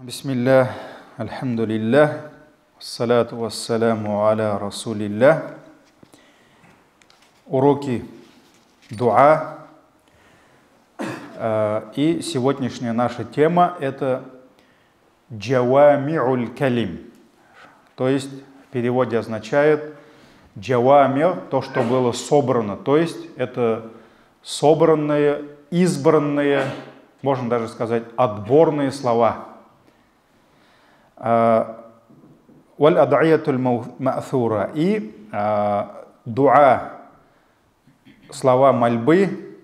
Бисмиллах, альхамдулиллах, ассалату вассаляму аля расулиллах. Уроки дуа. И сегодняшняя наша тема – это джавами'уль калим. То есть в переводе означает джавами, то, что было собрано. То есть это собранные, избранные, можно даже сказать, отборные слова. Валь ад'иятуль ма'тhuра. И дуа, слова мольбы,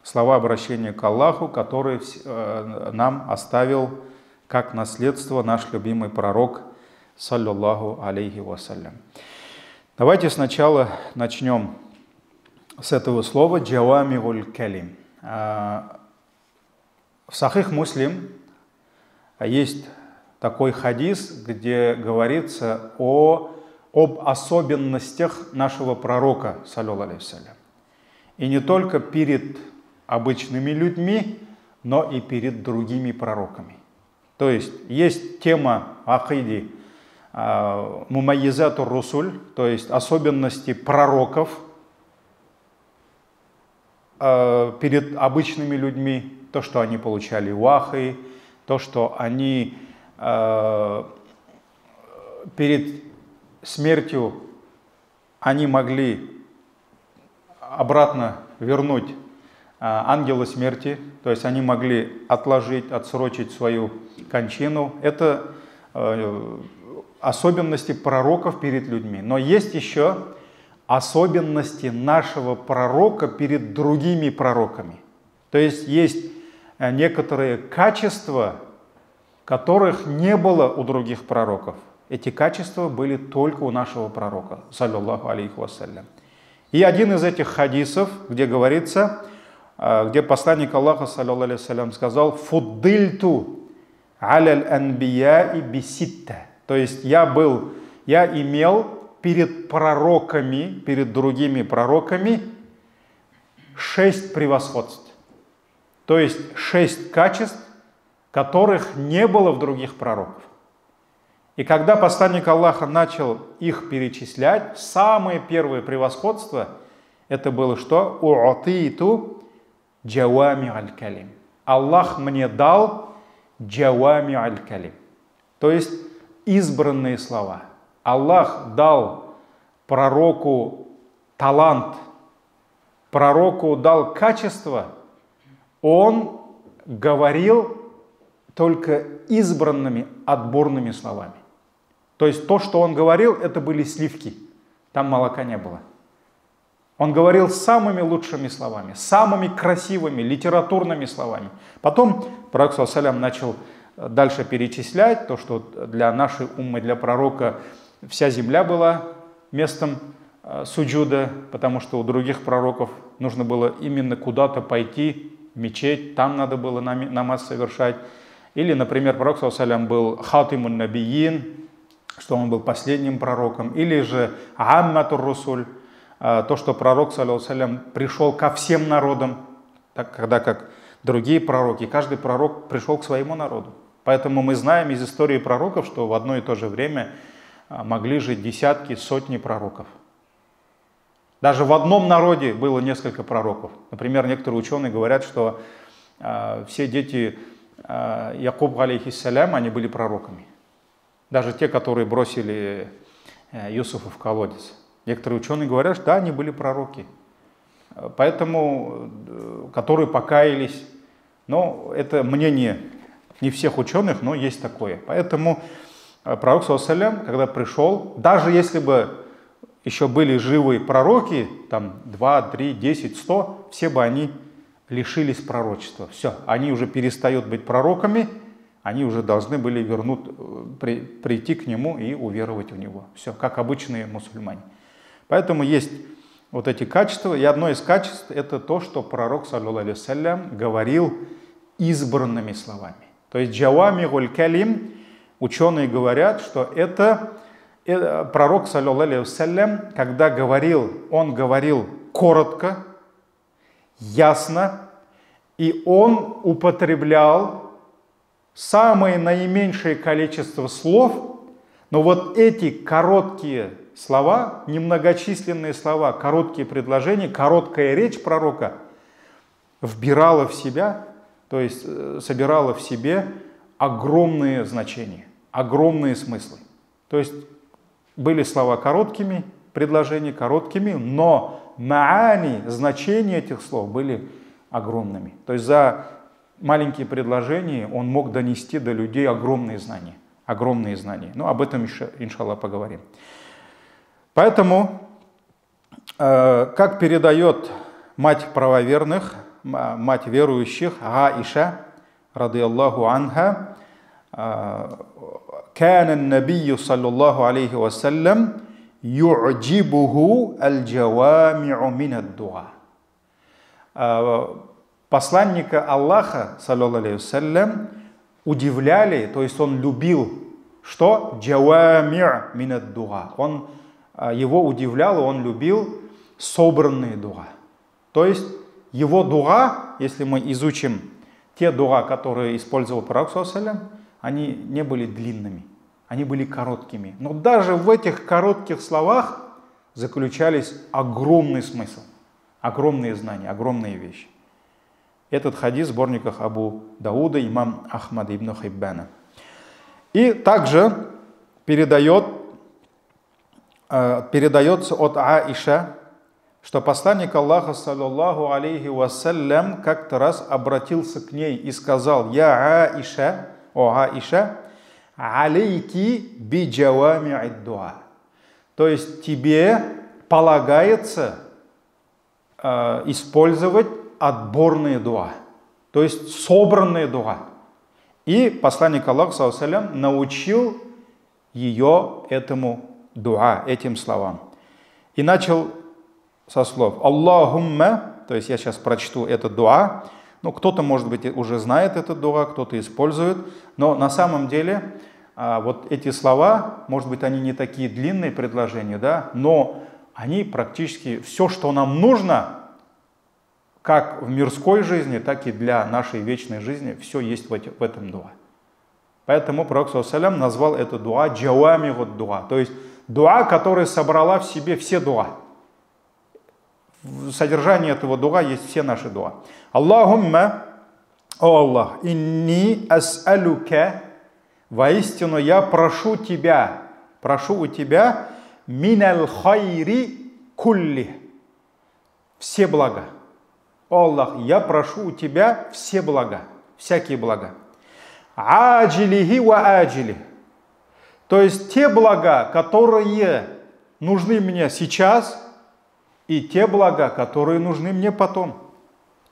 слова обращения к Аллаху, которые нам оставил как наследство наш любимый пророк, саллаллаху алейхи вассалям. Давайте сначала начнем с этого слова джавами'уль калим. В Сахих Муслим есть такой хадис, где говорится об особенностях нашего пророка, саллаллаху алейхи вассалям. И не только перед обычными людьми, но и перед другими пророками. То есть тема акиди мумайизатур русуль, то есть особенности пророков перед обычными людьми, то, что они получали вахи, то, что они перед смертью они могли обратно вернуть ангела смерти, то есть они могли отложить, отсрочить свою кончину. Это особенности пророков перед людьми. Но есть еще особенности нашего пророка перед другими пророками. То есть некоторые качества, которых не было у других пророков. Эти качества были только у нашего пророка, саллаллаху алейхи вассалям. И один из этих хадисов, где говорится, где посланник Аллаха, саллаллаху алейхи вассалям, сказал: «Фуддильту аляль анбияи биситта». То есть я имел перед пророками, перед другими пророками 6 превосходств. То есть 6 качеств, которых не было в других пророков. И когда посланник Аллаха начал их перечислять, самое первое превосходство это было что? «У'атиту джавами'аль калим». Аллах мне дал джавами'аль калим. То есть избранные слова. Аллах дал пророку талант, пророку дал качество, он говорил только избранными, отборными словами. То есть то, что он говорил, это были сливки. Там молока не было. Он говорил самыми лучшими словами, самыми красивыми, литературными словами. Потом пророк саллаллаху алейхи вассалям начал дальше перечислять то, что для нашей уммы, для пророка вся земля была местом суджуда, потому что у других пророков нужно было именно куда-то пойти, в мечеть, там надо было намаз совершать. Или, например, пророк саллаллаху алейхи вассалям был хатимун набийин, что он был последним пророком. Или же амматур русуль, то, что пророк саллаллаху алейхи вассалям пришел ко всем народам, когда как другие пророки, каждый пророк пришел к своему народу. Поэтому мы знаем из истории пророков, что в одно и то же время могли жить десятки, сотни пророков. Даже в одном народе было несколько пророков. Например, некоторые ученые говорят, что все дети Якуб алейхиссалям, они были пророками. Даже те, которые бросили Юсуфа в колодец. Некоторые ученые говорят, что да, они были пророки. Поэтому, которые покаялись. Но это мнение не всех ученых, но есть такое. Поэтому пророк, саллаллаху алейхи вассалям, когда пришел, даже если бы еще были живые пророки, там 2, 3, 10, 100, все бы они лишились пророчества. Все, они уже перестают быть пророками, они уже должны были прийти к нему и уверовать в него. Все, как обычные мусульмане. Поэтому есть вот эти качества, и одно из качеств это то, что пророк, саллаллаху алейхи вассалям, говорил избранными словами. То есть джавами'уль калим, ученые говорят, что это пророк, саллаллаху алейхи вассалям, когда говорил, он говорил коротко, ясно, и он употреблял самое наименьшее количество слов, но вот эти короткие слова, немногочисленные слова, короткие предложения, короткая речь пророка вбирала в себя, то есть собирала в себе огромные значения, огромные смыслы. То есть были слова короткими, предложения короткими, но маани, значения этих слов были огромными. То есть за маленькие предложения он мог донести до людей огромные знания. Огромные знания. Но об этом еще, иншаллах, поговорим. Поэтому, как передает мать правоверных, мать верующих, Аиша, рады Аллаху анха, كان النبي صلى الله عليه وسلم يعجبه الجوامع من الدعاء. Посланника Аллаха, саллаллаху алейхи вассалям, удивляли, то есть он любил, что? Джавами' мин ад-дуа. Его удивляло, он любил собранные дуа. То есть его дуа, если мы изучим те дуа, которые использовал пророк, саллаллаху алейхи вассалям, они не были длинными, они были короткими. Но даже в этих коротких словах заключались огромный смысл, огромные знания, огромные вещи. Этот хадис в сборниках Абу Дауда, имам Ахмад ибн Хиббана. И также передается от Аиша, что посланник Аллаха, саллаллаху алейхи вассалям, как-то раз обратился к ней и сказал: «Я Аиша, о Аиша, алейки би джавами'ид дуа». То есть тебе полагается использовать отборные дуа, то есть собранные дуа. И посланник Аллаха, саллаллаху алейхи вассалям, научил ее этому дуа, этим словам. И начал со слов «Аллахумма», то есть я сейчас прочту этот дуа. Ну, кто-то, может быть, уже знает этот дуа, кто-то использует, но на самом деле вот эти слова, может быть, они не такие длинные предложения, да, но они практически все, что нам нужно, как в мирской жизни, так и для нашей вечной жизни, все есть в этом дуа. Поэтому пророк, саллаллаху алейхи вассалям, назвал это дуа джавами'уд дуа, то есть дуа, которая собрала в себе все дуа. В содержании этого дуа есть все наши дуа. Аллахумма, о Аллах, инни ас'алюка, воистину я прошу у тебя миналь хайри кулли, все блага. О Аллах, я прошу у тебя все блага, всякие блага. Аджилихи ва аджили, то есть те блага, которые нужны мне сейчас, и те блага, которые нужны мне потом.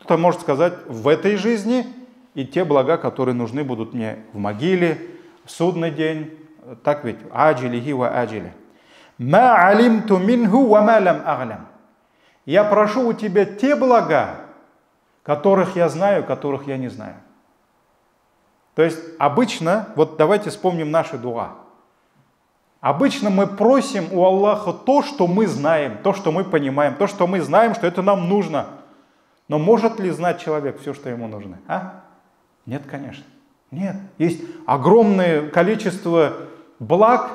Кто-то может сказать в этой жизни, и те блага, которые нужны будут мне в могиле, в судный день. Так ведь? Аджилихи ва аджили. Ма алимту минху ва ма лам а'лям. Я прошу у тебя те блага, которых я знаю, которых я не знаю. То есть обычно, вот давайте вспомним наши дуа. Обычно мы просим у Аллаха то, что мы знаем, то, что мы понимаем, то, что мы знаем, что это нам нужно. Но может ли знать человек все, что ему нужно? Нет, конечно. Нет. Есть огромное количество благ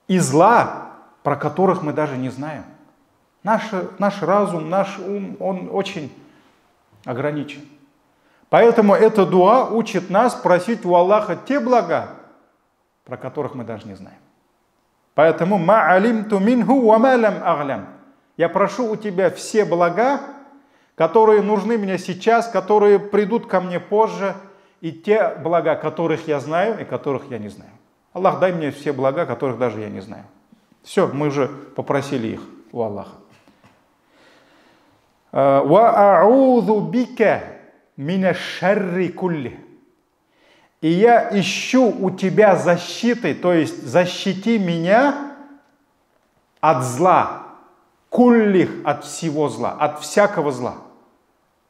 и зла, про которых мы даже не знаем. Наш разум, наш ум, он очень ограничен. Поэтому эта дуа учит нас просить у Аллаха те блага, про которых мы даже не знаем. Поэтому ма алимту минху ва ма лам а'лям. Я прошу у тебя все блага, которые нужны мне сейчас, которые придут ко мне позже, и те блага, которых я знаю и которых я не знаю. Аллах, дай мне все блага, которых даже я не знаю. Все, мы уже попросили их у Аллаха. Ва а'удhu бика мина шарри кулли. И я ищу у тебя защиты, то есть защити меня от зла, куллих, от всего зла, от всякого зла.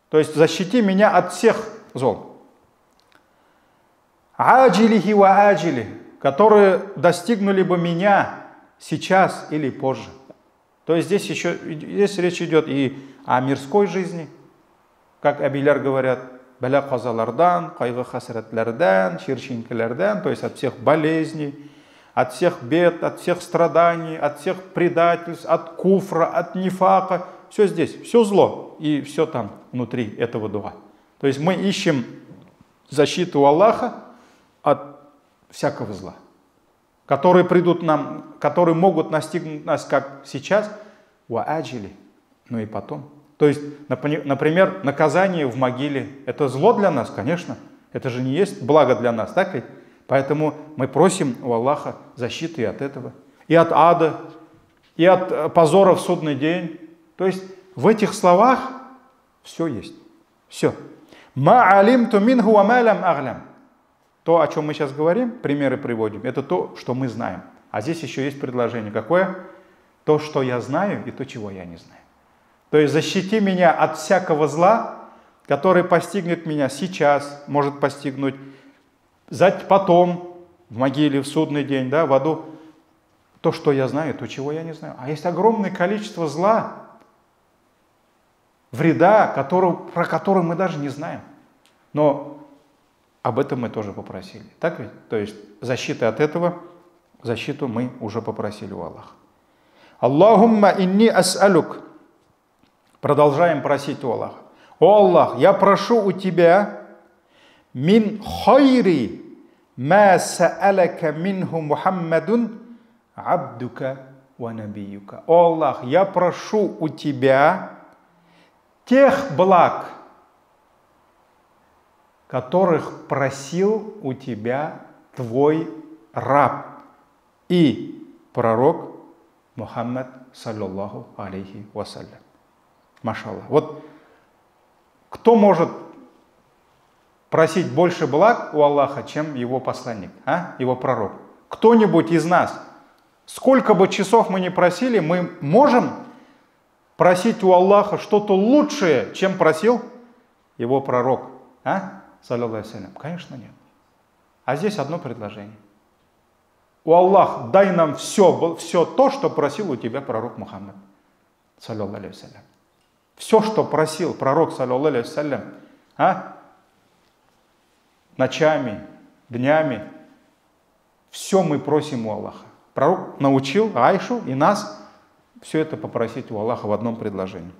То есть защити меня от всех зол. Аджилихи ва аджили, которые достигнули бы меня сейчас или позже. То есть здесь речь идет и о мирской жизни, как Абиляр говорят, бәлә-казалардан, кайгы-хасратлардан, ширшинкалардан, то есть от всех болезней, от всех бед, от всех страданий, от всех предательств, от куфра, от нифака. Все здесь, все зло и все там внутри этого дуа. То есть мы ищем защиту Аллаха от всякого зла, которые придут нам, которые могут настигнуть нас, как сейчас, вааджили, но и потом. То есть, например, наказание в могиле – это зло для нас, конечно. Это же не есть благо для нас, так ведь? Поэтому мы просим у Аллаха защиты и от этого, и от ада, и от позора в судный день. То есть в этих словах все есть. Все. «Ма алимту минху ва ма лам а'лям». То, о чем мы сейчас говорим, примеры приводим, это то, что мы знаем. А здесь еще есть предложение. Какое? То, что я знаю, и то, чего я не знаю. То есть защити меня от всякого зла, который постигнет меня сейчас, может постигнуть потом, в могиле, в судный день, да, в аду. То, что я знаю, то, чего я не знаю. А есть огромное количество зла, вреда, про который мы даже не знаем. Но об этом мы тоже попросили. Так ведь? То есть защиты от этого, защиту мы уже попросили у Аллаха. Аллахумма инни ас'алюк. Продолжаем просить у Аллаха. О Аллах, я прошу у Тебя мин хайри ма са'аляка минху Мухаммадун абдука ва набиюка. О Аллах, я прошу у Тебя тех благ, которых просил у Тебя Твой раб и пророк Мухаммад, саллаллаху алейхи вассалям. Машаллах. Вот кто может просить больше благ у Аллаха, чем его посланник, его пророк? Кто-нибудь из нас, сколько бы часов мы ни просили, мы можем просить у Аллаха что-то лучшее, чем просил его пророк, саллаллаху алейхи вассалям? Конечно, нет. А здесь одно предложение. У Аллаха, дай нам все то, что просил у тебя пророк Мухаммад, саллаллаху алейхи вассалям. Все, что просил пророк, саллаллаху алейхи вассалям, ночами, днями, все мы просим у Аллаха. Пророк научил Айшу и нас все это попросить у Аллаха в одном предложении.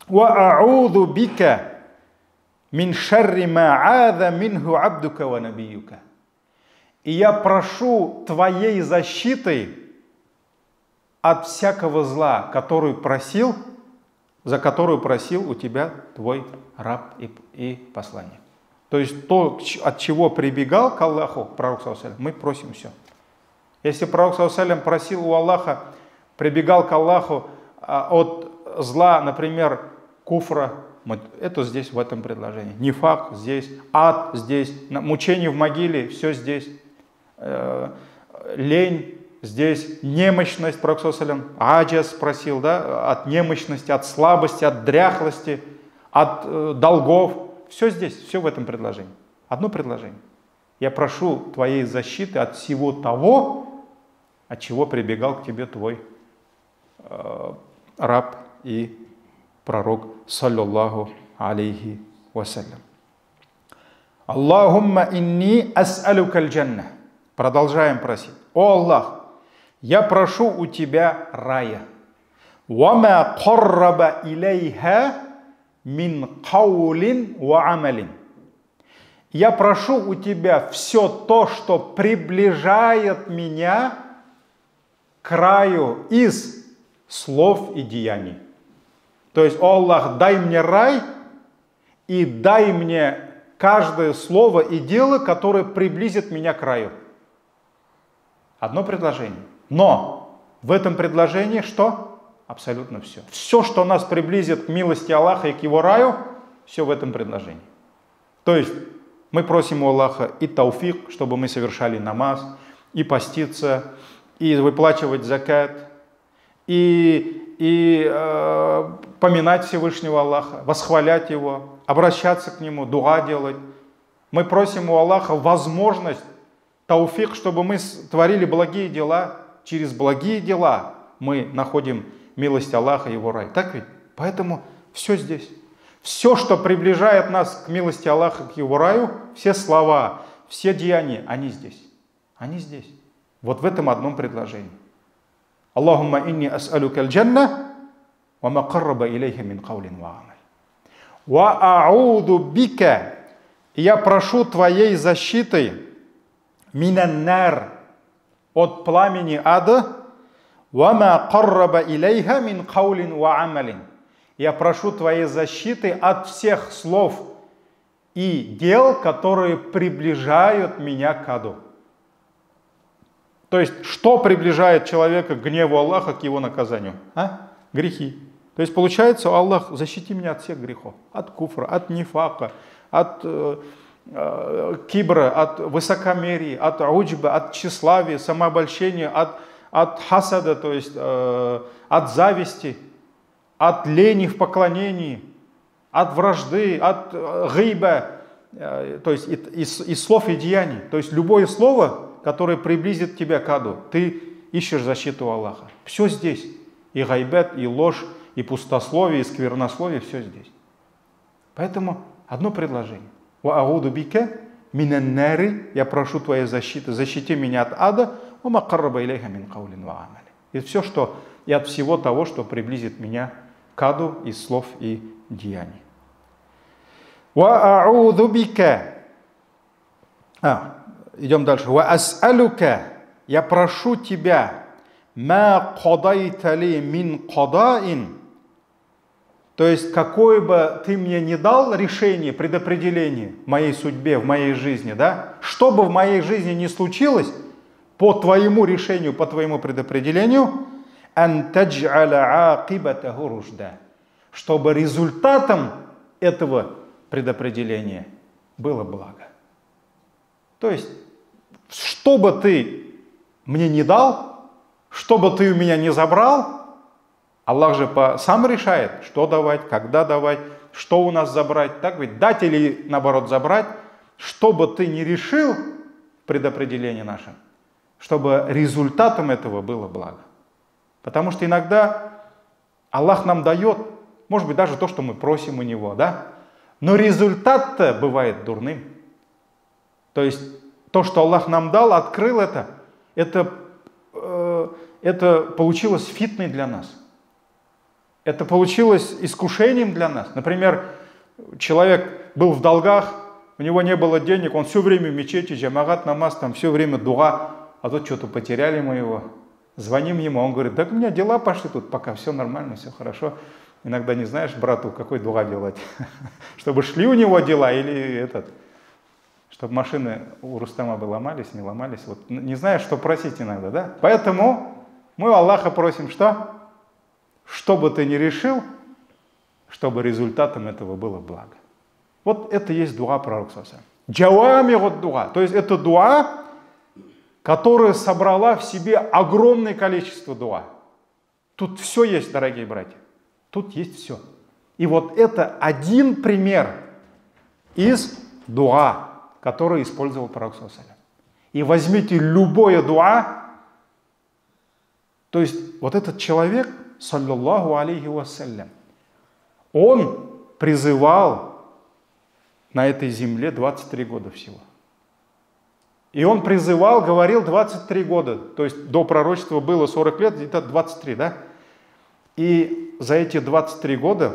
«Ва а'уду бика мин шарри ма а'адha минху абдука ва набиюка». И я прошу Твоей защиты от всякого зла, за которую просил у Тебя Твой раб и посланник. То есть то, от чего прибегал к Аллаху пророк, мы просим все. Если пророк просил у Аллаха, прибегал к Аллаху от зла, например, куфра, это здесь в этом предложении. Нифак здесь, ад здесь, мучение в могиле, все здесь. Лень здесь, немощность, пророк аджаз просил, да, от немощности, от слабости, от дряхлости, от долгов. Все здесь, все в этом предложении. Одно предложение. Я прошу Твоей защиты от всего того, от чего прибегал к Тебе Твой раб и пророк, саллаллаху алейхи вассалям. Аллахумма инни ас'алюка аль-джанна. Продолжаем просить. О Аллах, я прошу у Тебя рая. Вама карраба илейха мин каулин ва амалин. Я прошу у Тебя все то, что приближает меня к раю из слов и деяний. То есть, о Аллах, дай мне рай и дай мне каждое слово и дело, которое приблизит меня к раю. Одно предложение. Но в этом предложении что? Абсолютно все. Все, что нас приблизит к милости Аллаха и к Его раю, все в этом предложении. То есть мы просим у Аллаха и тауфик, чтобы мы совершали намаз, и поститься, и выплачивать закат, и поминать Всевышнего Аллаха, восхвалять Его, обращаться к Нему, дуа делать. Мы просим у Аллаха возможность, тауфик, чтобы мы творили благие дела. Через благие дела мы находим милость Аллаха и Его рай. Так ведь? Поэтому все здесь. Все, что приближает нас к милости Аллаха, к Его раю, все слова, все деяния, они здесь. Они здесь. Вот в этом одном предложении. Аллахумма инни ас'алука аль-джанна ва ма карраба илейха мин каулин ва амаль. Ва а'уду бика. Я прошу твоей защиты минан-нар, от пламени ада, ва ма карраба илейха мин каулин ва амалин. Я прошу твоей защиты от всех слов и дел, которые приближают меня к аду. То есть, что приближает человека к гневу Аллаха, к его наказанию? Грехи. То есть, получается, Аллах, защити меня от всех грехов. От куфра, от нифака, от кибра, от высокомерия, от уджба, от тщеславия, самообольщения, от хасада, то есть от зависти, от лени в поклонении, от вражды, от гыйба, то есть из слов и деяний. То есть любое слово, которое приблизит тебя к аду, ты ищешь защиту Аллаха. Все здесь. И гайбет, и ложь, и пустословие, и сквернословие, все здесь. Поэтому одно предложение. Ва ауду бика минан нари, я прошу твоей защиты, защити меня от ада, ва ма карраба илейха мин каулин ва амали. И все, что, и от всего того, что приблизит меня к аду из слов и деяний. Ва ауду бика. Идем дальше. Ва ас'алука, я прошу тебя, ма кадайта ли мин кадаин. То есть, какое бы ты мне не дал решение, предопределение в моей судьбе, в моей жизни, да, что бы в моей жизни ни случилось, по твоему решению, по твоему предопределению, ан тадж'аля акибатаху рушда, чтобы результатом этого предопределения было благо. То есть, что бы ты мне не дал, что бы ты у меня не забрал, Аллах же сам решает, что давать, когда давать, что у нас забрать. Так ведь дать или наоборот забрать, что бы ты ни решил в предопределении нашем, чтобы результатом этого было благо. Потому что иногда Аллах нам дает, может быть, даже то, что мы просим у Него, да? Но результат-то бывает дурным. То есть то, что Аллах нам дал, открыл это получилось фитной для нас. Это получилось искушением для нас. Например, человек был в долгах, у него не было денег, он все время в мечети, джамагат, намаз, там все время дуа, а тут что-то потеряли мы его. Звоним ему, он говорит, да у меня дела пошли тут, пока все нормально, все хорошо. Иногда не знаешь брату, какой дуа делать, чтобы шли у него дела или чтобы машины у Рустама бы ломались, не ломались. Вот не знаешь, что просить иногда, да? Поэтому мы у Аллаха просим, что? Что бы ты ни решил, чтобы результатом этого было благо. Вот это есть дуа пророка саллаллаху алейхи ва саллям. Джавами дуа. То есть это дуа, которая собрала в себе огромное количество дуа. Тут все есть, дорогие братья. Тут есть все. И вот это один пример из дуа, который использовал пророк саллаллаху алейхи ва саллям. И возьмите любое дуа, то есть вот этот человек, саллаллаху алейхи вассалям, он призывал на этой земле 23 года всего. И он призывал, говорил 23 года, то есть до пророчества было 40 лет, где-то 23, да? И за эти 23 года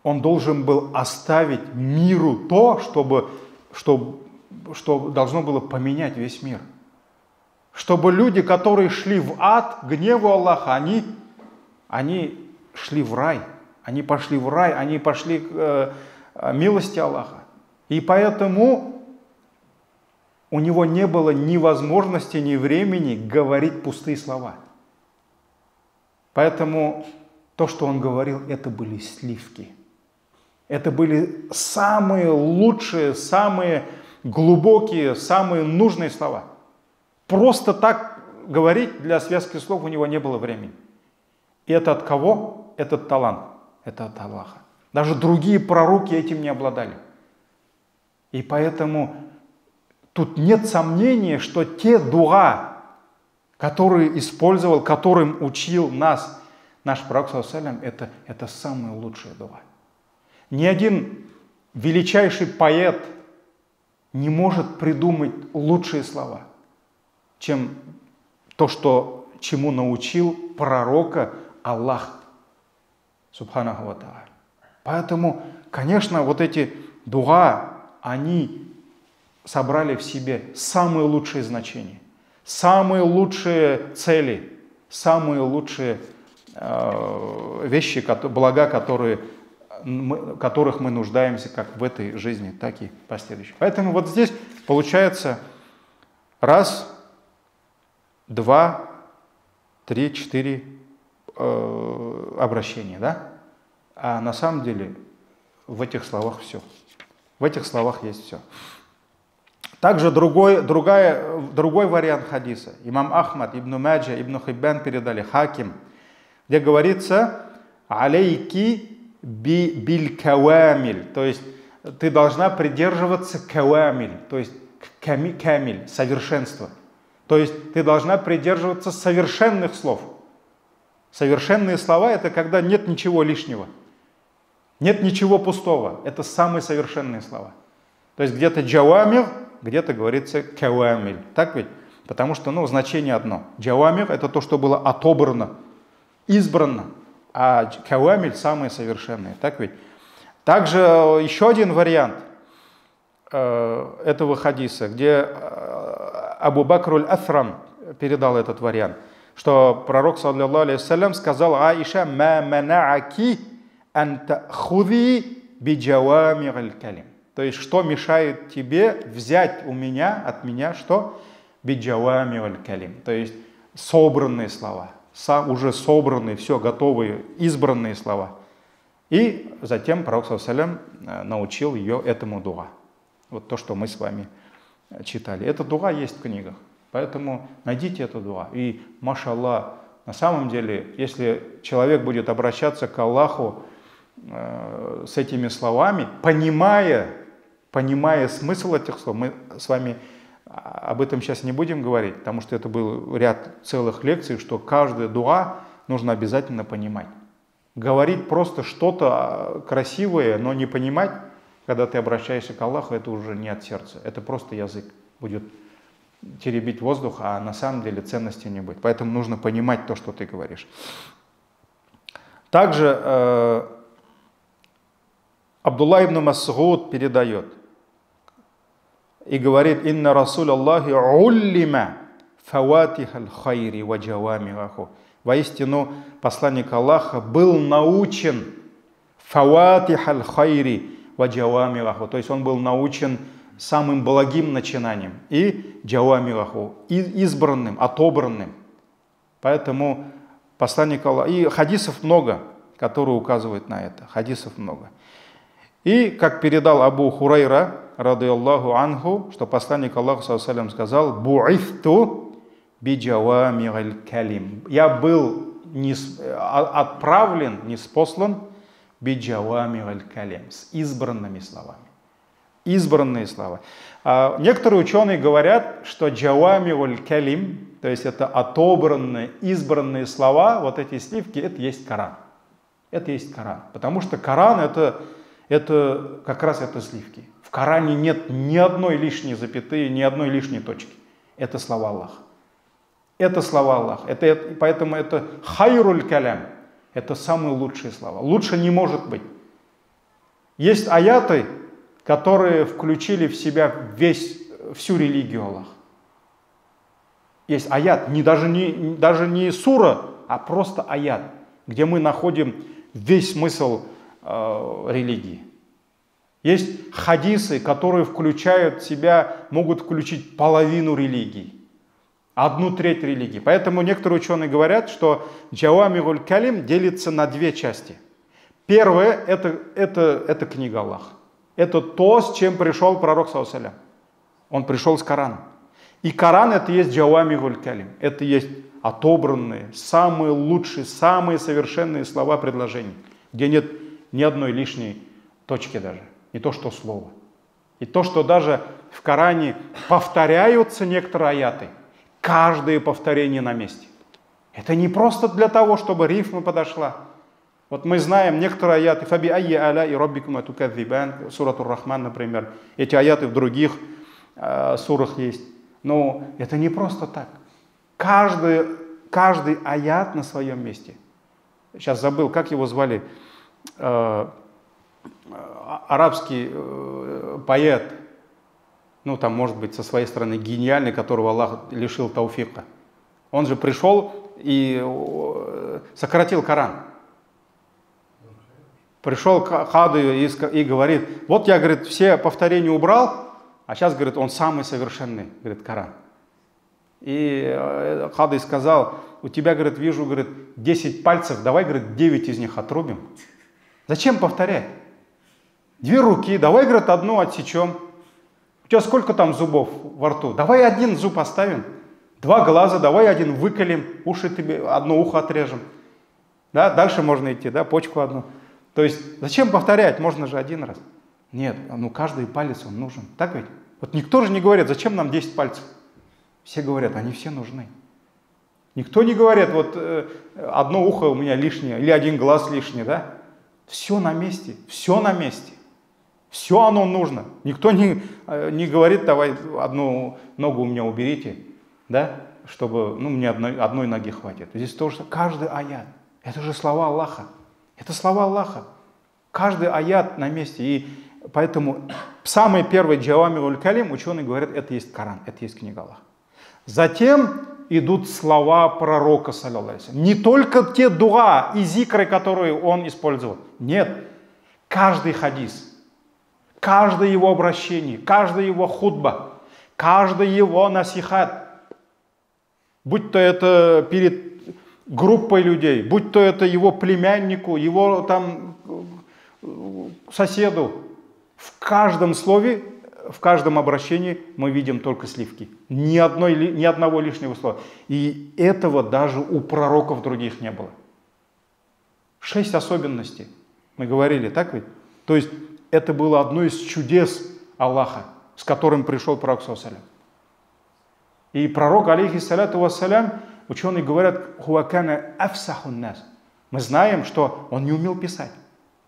он должен был оставить миру то, что должно было поменять весь мир. Чтобы люди, которые шли в ад, к гневу Аллаха, они шли в рай. Они пошли в рай, они пошли к милости Аллаха. И поэтому у него не было ни возможности, ни времени говорить пустые слова. Поэтому то, что он говорил, это были сливки. Это были самые лучшие, самые глубокие, самые нужные слова. Просто так говорить для связки слов у него не было времени. И это от кого? Этот талант. Это от Аллаха. Даже другие пророки этим не обладали. И поэтому тут нет сомнения, что те дуа, которые использовал, которым учил нас наш пророк, саллаллаху алейхи ва саллям, это самые лучшие дуа. Ни один величайший поэт не может придумать лучшие слова, чем то, чему научил пророка Аллах, субханаху ва тааля. Поэтому, конечно, вот эти дуа, они собрали в себе самые лучшие значения, самые лучшие цели, самые лучшие вещи, блага, которых мы нуждаемся как в этой жизни, так и последующей. Поэтому вот здесь получается раз, два, три, четыре обращения, да? А на самом деле в этих словах все. В этих словах есть все. Также другой вариант хадиса. Имам Ахмад, Ибн Маджа, Ибн Хиббан передали, Хаким, где говорится «Алейки биль кавамиль», то есть ты должна придерживаться кавамиль, то есть камиль, совершенство. То есть ты должна придерживаться совершенных слов. Совершенные слова — это когда нет ничего лишнего, нет ничего пустого. Это самые совершенные слова. То есть где-то джавамир, где-то говорится кавамиль. Так ведь? Потому что значение одно. Джавамир — это то, что было отобрано, избрано, а кавамиль — самые совершенные. Так ведь? Также еще один вариант этого хадиса, где Абу Бакр аль-Асрам передал этот вариант, что пророк, саллаллаху алейхи вассалям, сказал: «Аиша, ма манааки ан та'хузи би джавамир аль-калим». То есть, что мешает тебе взять от меня, что? Би джавамир аль-калим. То есть, собранные слова, уже собранные, все, готовые, избранные слова. И затем пророк, саллаллаху алейхи вассалям, научил ее этому дуа. Вот то, что мы с вами читали. Это дуа есть в книгах. Поэтому найдите эту дуа. И, машаллах, на самом деле, если человек будет обращаться к Аллаху с этими словами, понимая смысл этих слов, мы с вами об этом сейчас не будем говорить, потому что это был ряд целых лекций, что каждая дуа нужно обязательно понимать. Говорить просто что-то красивое, но не понимать, когда ты обращаешься к Аллаху, это уже не от сердца. Это просто язык будет теребить воздух, а на самом деле ценности не будет. Поэтому нужно понимать то, что ты говоришь. Также Абдулла ибн Мас'уд передает и говорит: «Инна Расул Аллахи уллима фаватихаль хайри ва джавамихаху». Воистину, посланник Аллаха был научен фаватихаль хайри ва джавамихаху, то есть он был научен самым благим начинанием и джавамихаху, избранным, отобранным. Поэтому посланник Аллаха, и хадисов много, которые указывают на это, хадисов много. И, как передал Абу Хурайра, радийаллаху анху, что посланник Аллаха, саллаллаху алейхи ва саллям, сказал: «Бу'ифту би джавамихаль калим». Я был отправлен, ниспослан, би джавамихаль калим, с избранными словами. Избранные слова. Некоторые ученые говорят, что джавамихаль калим, то есть это отобранные, избранные слова, вот эти сливки, это есть Коран. Это есть Коран. Потому что Коран это как раз это сливки. В Коране нет ни одной лишней запятой, ни одной лишней точки. Это слова Аллаха. Это слова Аллаха. Поэтому это хайруль калям. Это самые лучшие слова. Лучше не может быть. Есть аяты, которые включили в себя всю религию Аллаха. Есть аят, даже не сура, а просто аят, где мы находим весь смысл религии. Есть хадисы, которые включают в себя, могут включить половину религии, 1/3 религии. Поэтому некоторые ученые говорят, что джавамихуль калим делится на две части. Первое – это книга Аллаха. Это то, с чем пришел пророк, саллаллаху алейхи ва саллям. Он пришел с Кораном. И Коран – это есть джавамихуль калим. Это есть отобранные, самые лучшие, самые совершенные слова предложений, где нет ни одной лишней точки даже. Не то, что слово. И то, что даже в Коране повторяются некоторые аяты. Каждое повторение на месте. Это не просто для того, чтобы рифма подошла. Вот мы знаем некоторые аяты, «Фаби айи аля и роббикума тукадзибан», сурат Ар-Рахман, например. Эти аяты в других сурах есть. Но это не просто так. Каждый аят на своем месте. Сейчас забыл, как его звали, арабский поэт, ну там, может быть, со своей стороны гениальный, которого Аллах лишил тауфика. Он же пришел и сократил Коран. Пришел к Хаду и говорит, вот я, говорит, все повторения убрал, а сейчас, говорит, он самый совершенный, говорит, Коран. И Хады сказал, у тебя, говорит, вижу, говорит, 10 пальцев, давай, говорит, 9 из них отрубим. Зачем повторять? 2 руки, давай, говорит, одну отсечем. У тебя сколько там зубов во рту? Давай 1 зуб оставим. 2 глаза, давай 1 выколем, уши тебе, 1 ухо отрежем. Да? Дальше можно идти, да, почку одну. То есть зачем повторять? Можно же 1 раз. Нет, ну каждый палец он нужен. Так ведь? Вот никто же не говорит, зачем нам 10 пальцев? Все говорят, они все нужны. Никто не говорит, вот 1 ухо у меня лишнее или 1 глаз лишний, да? Все на месте, все на месте. Все оно нужно. Никто не говорит, давай 1 ногу у меня уберите, да? Чтобы, ну, мне одной ноги хватит. Здесь тоже каждый аят. Это же слова Аллаха. Это слова Аллаха. Каждый аят на месте. И поэтому самый первый джавамиуль калим, ученые говорят, это есть Коран, это есть книга Аллаха. Затем идут слова пророка, саллаллаху алейхи ва саллям. Не только те дуа и зикры, которые он использовал. Нет. Каждый хадис, каждое его обращение, каждая его хутба, каждый его насихат, будь то это перед группой людей, будь то это его племяннику, его там соседу, в каждом слове, в каждом обращении мы видим только сливки. Ни одного лишнего слова. И этого даже у пророков других не было. 6 особенностей. Мы говорили, так ведь? То есть это было одно из чудес Аллаха, с которым пришел пророк, саллаллаху алейхи ва саллям. И пророк, алейхиссаляту вассалям, ученые говорят, хуакана афсахун нас. Мы знаем, что он не умел писать.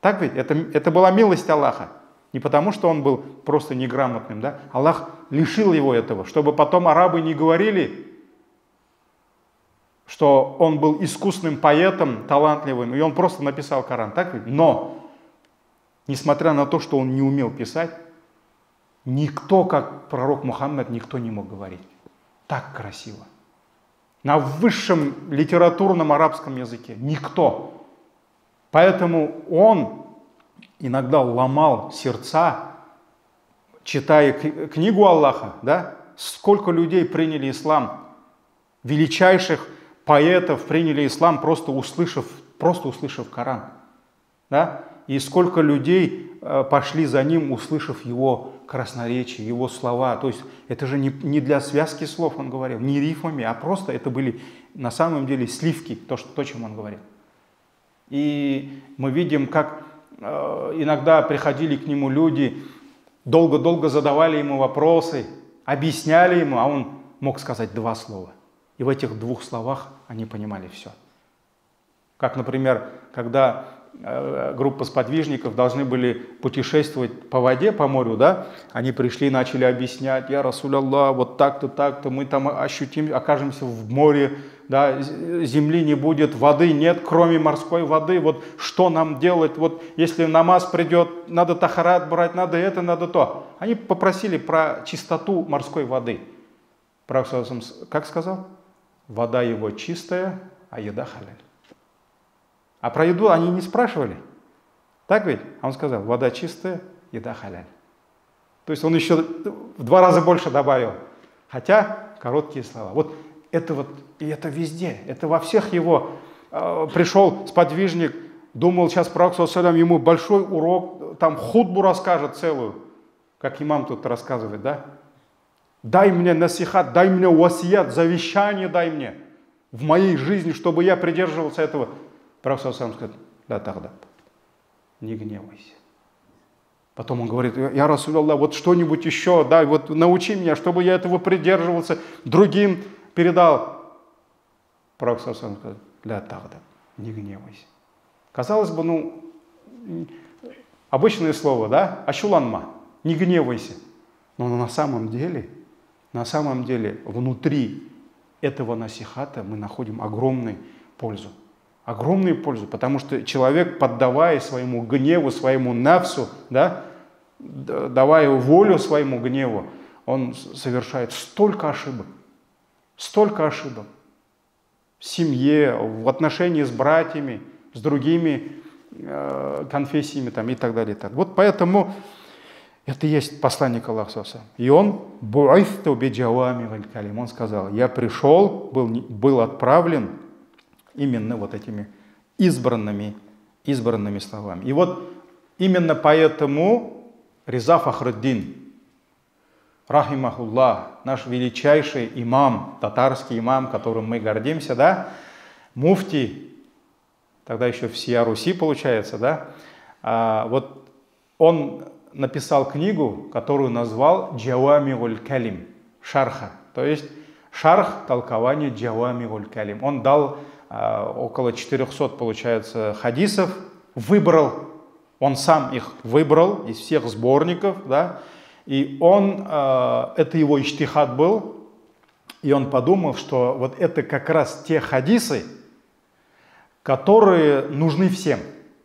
Так ведь? Это была милость Аллаха. Не потому, что он был просто неграмотным, да? Аллах лишил его этого, чтобы потом арабы не говорили, что он был искусным поэтом, талантливым, и он просто написал Коран, так ведь? Но, несмотря на то, что он не умел писать, никто, как пророк Мухаммад, никто не мог говорить. Так красиво. На высшем литературном арабском языке. Никто. Поэтому он иногда ломал сердца, читая книгу Аллаха, да? Сколько людей приняли ислам, величайших поэтов приняли ислам, просто услышав Коран, да? И сколько людей пошли за ним, услышав его красноречие, его слова. То есть это же не для связки слов он говорил, не рифмами, а просто это были на самом деле сливки, то, чем он говорил. И мы видим, как иногда приходили к нему люди, долго-долго задавали ему вопросы, объясняли ему, а он мог сказать 2 слова. И в этих 2 словах они понимали все. Как, например, когда группа сподвижников должны были путешествовать по воде, по морю, да? Они пришли и начали объяснять, я Расуль Аллах, вот так-то, мы там окажемся в море, да? Земли не будет, воды нет, кроме морской воды, вот что нам делать, вот если намаз придет, надо тахарат брать, надо это, надо то. Они попросили про чистоту морской воды. Пророк, как сказал? Вода его чистая, а еда халяль. А про еду они не спрашивали. Так ведь? А он сказал, вода чистая, еда халяль. То есть он еще в 2 раза больше добавил. Хотя короткие слова. И это везде. Это во всех его. Пришел сподвижник, думал, сейчас пророк, саллаллаху ему большой урок, там хутбу расскажет целую. Как имам тут рассказывает, да? Дай мне насихат, дай мне васият, завещание дай мне в моей жизни, чтобы я придерживался этого. Пророк саллаллаху сказал, да, тогда не гневайся. Потом он говорит, я Расуль Аллах, вот что-нибудь еще, да, вот научи меня, чтобы я этого придерживался, другим передал. Пророк саллаллаху сказал, да, тогда не гневайся. Казалось бы, ну, обычное слово, да? Ашуланма, не гневайся. Но на самом деле внутри этого насихата мы находим огромную пользу. Огромную пользу, потому что человек, поддавая своему гневу, своему нафсу, да, давая волю своему гневу, он совершает столько ошибок в семье, в отношении с братьями, с другими конфессиями там, и так далее. И так. Вот поэтому это и есть посланник Аллаха. И он сказал, я пришел, был отправлен именно вот этими избранными словами. И вот именно поэтому Риза Фахруддин, рахимахуллах, наш величайший имам, татарский имам, которым мы гордимся, да, муфти, тогда еще всея Руси получается, да, вот он написал книгу, которую назвал Джавамиуль Калим, шарха, то есть шарх толкования Джавамиуль Калим. Он дал около 400, получается, хадисов, он сам их выбрал из всех сборников, да, и это его иджтихад был, и он подумал, что вот это как раз те хадисы, которые нужны всем.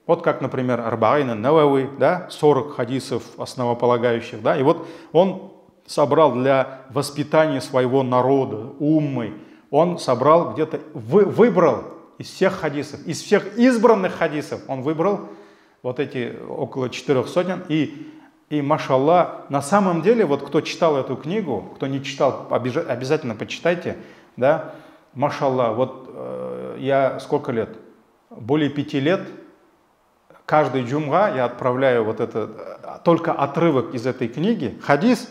Вот как, например, Арбаин ан-Навави, да, 40 хадисов основополагающих, да, и вот он собрал для воспитания своего народа, уммы, он собрал где-то, выбрал из всех хадисов, из всех избранных хадисов, он выбрал вот эти около 400, и машаллах, на самом деле, вот кто читал эту книгу, кто не читал, обязательно почитайте, да, машаллах, вот я сколько лет? Более 5 лет, каждый джумга я отправляю вот это, только отрывок из этой книги, хадис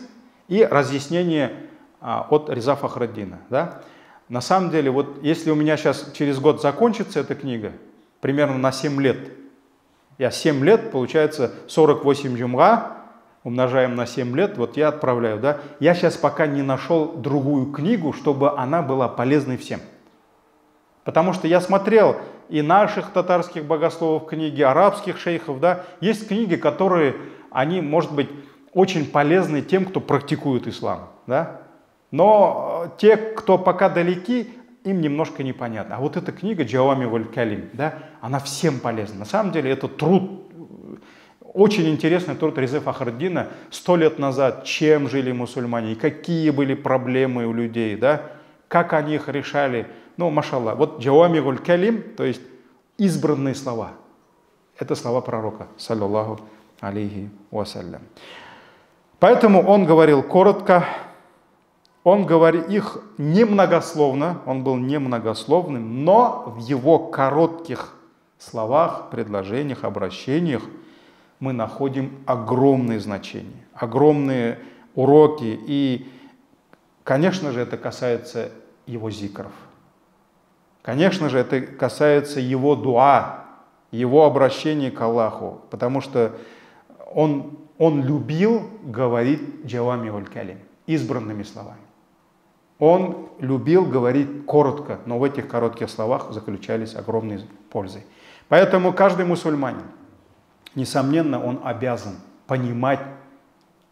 и разъяснение от Риза Фахруддина, да. На самом деле, вот если у меня сейчас через год закончится эта книга, примерно на 7 лет, я 7 лет, получается 48 джумга, умножаем на 7 лет, вот я отправляю, да. Я сейчас пока не нашел другую книгу, чтобы она была полезной всем. Потому что я смотрел и наших татарских богословов книги, арабских шейхов, да. Есть книги, которые, они, может быть, очень полезны тем, кто практикует ислам, да. Но те, кто пока далеки, им немножко непонятно. А вот эта книга Джавамиуль Калим, да, она всем полезна. На самом деле это труд, очень интересный труд Ризы Фахруддина 100 лет назад, чем жили мусульмане, какие были проблемы у людей, да, как они их решали. Ну, машаллах, вот Джавамиуль Калим, то есть избранные слова. Это слова пророка, саллаллаху алейхи вассалям. Поэтому он говорил коротко, он говорил их немногословно, он был немногословным, но в его коротких словах, предложениях, обращениях мы находим огромные значения, огромные уроки. И, конечно же, это касается его зикров. Конечно же, это касается его дуа, его обращения к Аллаху, потому что он любил говорить Джавамиуль Калим, избранными словами. Он любил говорить коротко, но в этих коротких словах заключались огромные пользы. Поэтому каждый мусульманин, несомненно, он обязан понимать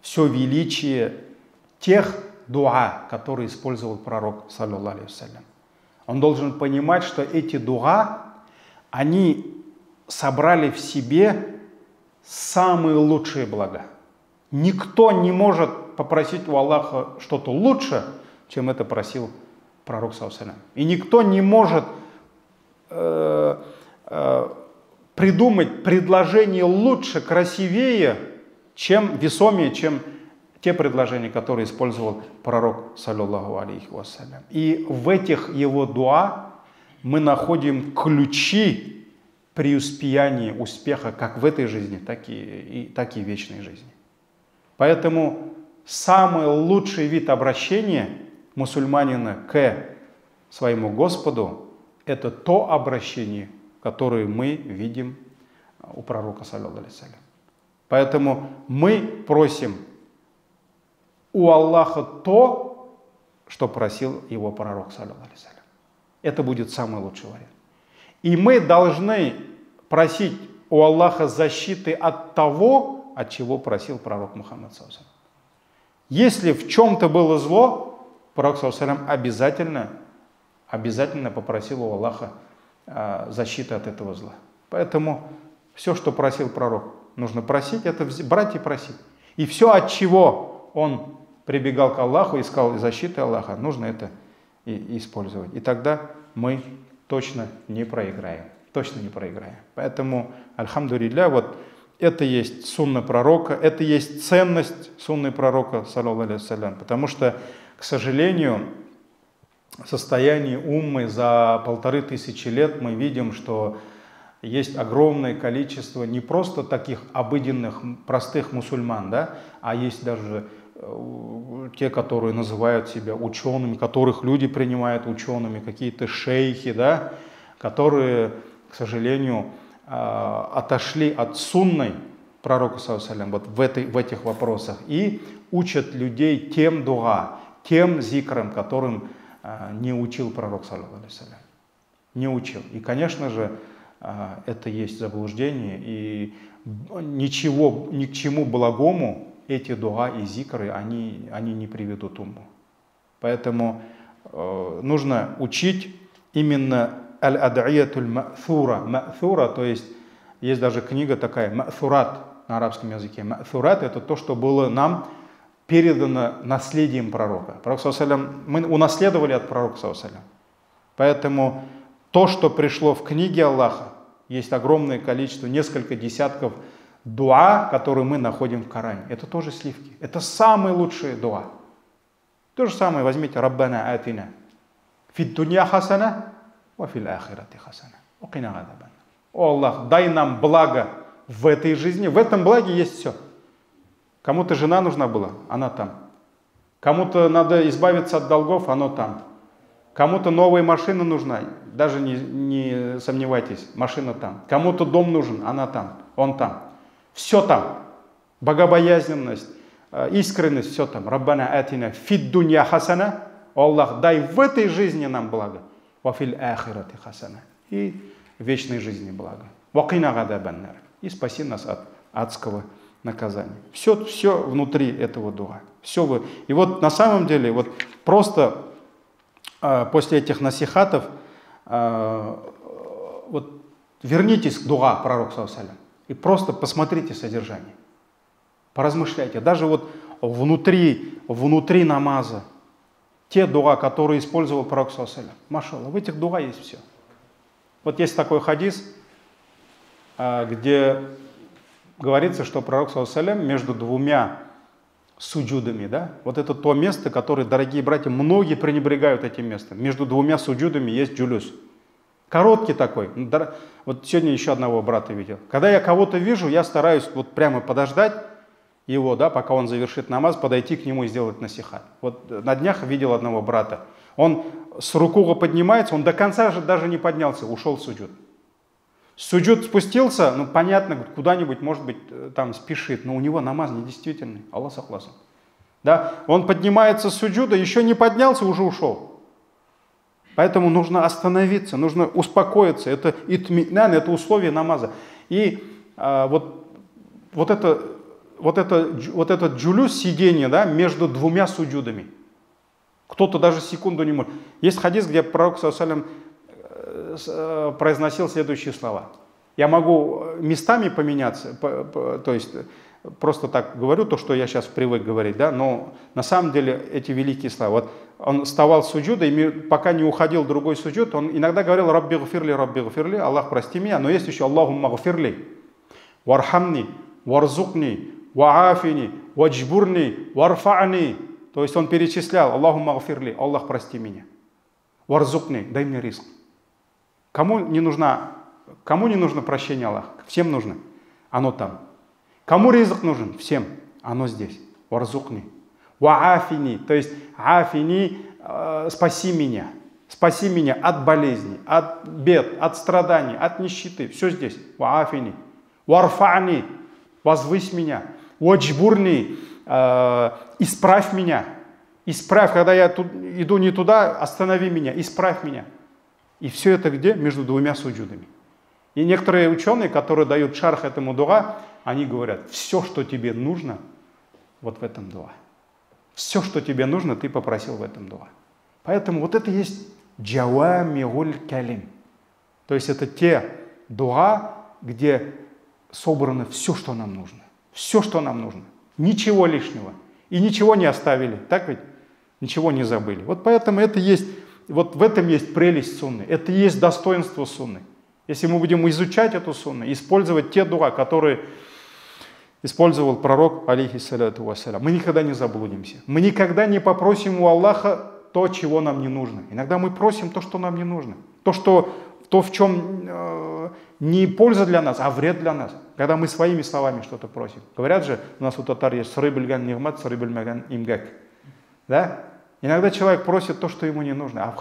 все величие тех дуа, которые использовал пророк, саллаллаху алейхи вассалям. Он должен понимать, что эти дуа, они собрали в себе самые лучшие блага. Никто не может попросить у Аллаха что-то лучше, чем это просил пророк, саллаллаху алейхи вассалям. И никто не может придумать предложение лучше, красивее, чем весомее, чем те предложения, которые использовал пророк, саллаллаху алейхи вассалям. И в этих его дуа мы находим ключи преуспеяния, успеха как в этой жизни, так и в вечной жизни. Поэтому самый лучший вид обращения мусульманина к своему Господу — это то обращение, которое мы видим у пророка, саллаллаху алейхи вассалям. Поэтому мы просим у Аллаха то, что просил его пророк, саллаллаху алейхи вассалям. Это будет самый лучший вариант. И мы должны просить у Аллаха защиты от того, от чего просил пророк Мухаммад ﷺ. Если в чем-то было зло, пророк ﷺ обязательно попросил у Аллаха защиты от этого зла. Поэтому все, что просил пророк, нужно просить, это брать и просить. И все, от чего он прибегал к Аллаху, искал защиты Аллаха, нужно это и использовать. И тогда мы точно не проиграем. Точно не проиграем. Поэтому, альхамдулилля, вот это есть сунна пророка, это есть ценность сунны пророка, саллаллаху алейхи вассалям. Потому что, к сожалению, в состоянии уммы за 1500 лет мы видим, что есть огромное количество не просто таких обыденных, простых мусульман, да, а есть даже те, которые называют себя учеными, которых люди принимают учеными, какие-то шейхи, да, которые, к сожалению, отошли от сунны пророка, вот в этих вопросах, и учат людей тем дуа, тем зикрам, которым не учил пророк, не учил. И, конечно же, это есть заблуждение, и ни к чему благому эти дуа и зикры, они не приведут уму. Поэтому нужно учить именно аль-ад'иятуль ма'тhuра. Ма'тhuра, то есть даже книга такая, ма'thурат на арабском языке. Ма'thурат — это то, что было нам передано наследием пророка. Пророк, мы унаследовали от пророка. Поэтому то, что пришло в книге Аллаха, есть огромное количество, несколько десятков дуа, которые мы находим в Коране. Это тоже сливки. Это самые лучшие дуа. То же самое возьмите «Раббана атина фид дунья хасана ва фил ахирати хасана ва кина гадабан». О Аллах, дай нам благо в этой жизни. В этом благе есть все. Кому-то жена нужна была, она там. Кому-то надо избавиться от долгов, оно там. Кому-то новая машина нужна, даже не сомневайтесь, машина там. Кому-то дом нужен, она там, он там. Все там. Богобоязненность, искренность, все там. Раббана атина фид дунья хасана. О Аллах, дай в этой жизни нам благо. Ва фил ахирати хасана. И в вечной жизни благо. Ва кина гадабан нар. И спаси нас от адского наказания. Все внутри этого дуа. Все. И вот на самом деле, вот просто после этих насихатов вот вернитесь к дуа пророка саллаллаху. И просто посмотрите содержание. Поразмышляйте. Даже вот внутри намаза. Те дуа, которые использовал пророк саллаллаху. Машаллах, в этих дуа есть все. Вот есть такой хадис, где говорится, что пророк саллаллаху между двумя суджудами, да, вот это то место, которое, дорогие братья, многие пренебрегают этим местом. Между двумя суджудами есть джулюс. Короткий такой. Вот сегодня еще одного брата видел. Когда я кого-то вижу, я стараюсь вот прямо подождать его, да, пока он завершит намаз, подойти к нему и сделать насихат. Вот на днях видел одного брата. Он с рукуга поднимается, он до конца же даже не поднялся, ушел в суджуд. Суджуд спустился, ну понятно, куда-нибудь, может быть, там спешит, но у него намаз недействительный. Аллах сахласан. Да? Он поднимается с суджуда, еще не поднялся, уже ушел. Поэтому нужно остановиться, нужно успокоиться. Это итминан, это условие намаза. И вот этот джулюс, сидение, да, между двумя суджудами. Кто-то даже секунду не может. Есть хадис, где пророк саллаллаху произносил следующие слова. Я могу местами поменяться, то есть просто так говорю то, что я сейчас привык говорить, да, но на самом деле эти великие слова. Вот он вставал с суджуда, и пока не уходил в другой суджуд, он иногда говорил «Рабби гфирли», Аллах, прости меня, но есть еще «Аллахумма гфирли», «Вархамни», «Варзукни», «Ваафини», «Ваджбурни», «Варфа'ни». То есть он перечислял «Аллахумма гфирли», Аллах, прости меня, «Варзукни», дай мне риск. Кому не нужно прощение Аллаха? Всем нужно. Оно там. Кому ризк нужен? Всем. Оно здесь. Варзукни. Ваафини. То есть афини, спаси меня. Спаси меня от болезней, от бед, от страданий, от нищеты. Все здесь. Ваафини. Варфани. Возвысь меня. Ваджбурни. Исправь меня. Исправь, когда я иду не туда, останови меня. Исправь меня. И все это где? Между двумя суджудами. И некоторые ученые, которые дают шарх этому дуа, они говорят, все, что тебе нужно, вот в этом дуа. Все, что тебе нужно, ты попросил в этом дуа. Поэтому вот это есть джавамиуль калим. То есть это те дуа, где собрано все, что нам нужно. Все, что нам нужно. Ничего лишнего. И ничего не оставили. Так ведь? Ничего не забыли. Вот поэтому это есть, вот в этом есть прелесть сунны. Это и есть достоинство сунны. Если мы будем изучать эту сунну, использовать те дуа, которые использовал пророк, алейхиссалату вассалям, мы никогда не заблудимся. Мы никогда не попросим у Аллаха то, чего нам не нужно. Иногда мы просим то, что нам не нужно. То, в чем не польза для нас, а вред для нас. Когда мы своими словами что-то просим. Говорят же, у нас у татар есть «сыры бильган нигмат, сыры бильмаган имгак». Да? Иногда человек просит то, что ему не нужно,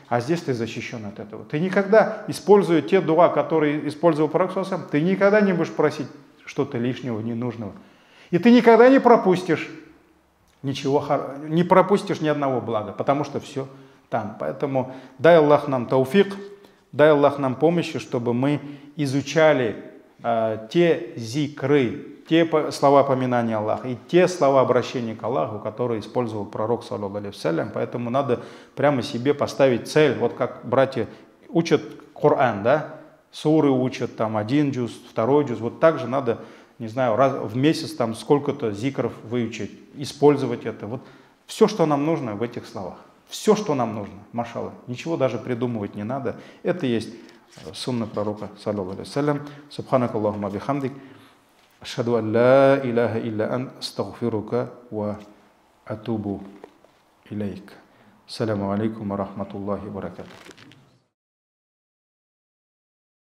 а здесь ты защищен от этого. Ты никогда, используя те дуа, которые использовал пророк, ты никогда не будешь просить что-то лишнего, ненужного. И ты никогда не пропустишь ничего, не пропустишь ни одного блага, потому что все там. Поэтому дай Аллах нам тауфик, дай Аллах нам помощи, чтобы мы изучали те зикры, те слова поминания Аллаха и те слова обращения к Аллаху, которые использовал пророк, саллаллаху алейхи вассалям. Поэтому надо прямо себе поставить цель, вот как братья учат Коран, да? Суры учат, там, 1 джуз, 2 джуз. Вот так же надо, не знаю, раз в месяц там сколько-то зикров выучить, использовать это. Вот все, что нам нужно в этих словах. Все, что нам нужно, машаллах. Ничего даже придумывать не надо. Это есть сунна пророка, саллаллаху алейхи вассалям. Субханак Аллахумма бихамдик. Ашхаду ан ла илляха илля ан, астагфирука ва атубу илейк. Ассаламу алейкум ва рахматуллахи ва баракатух.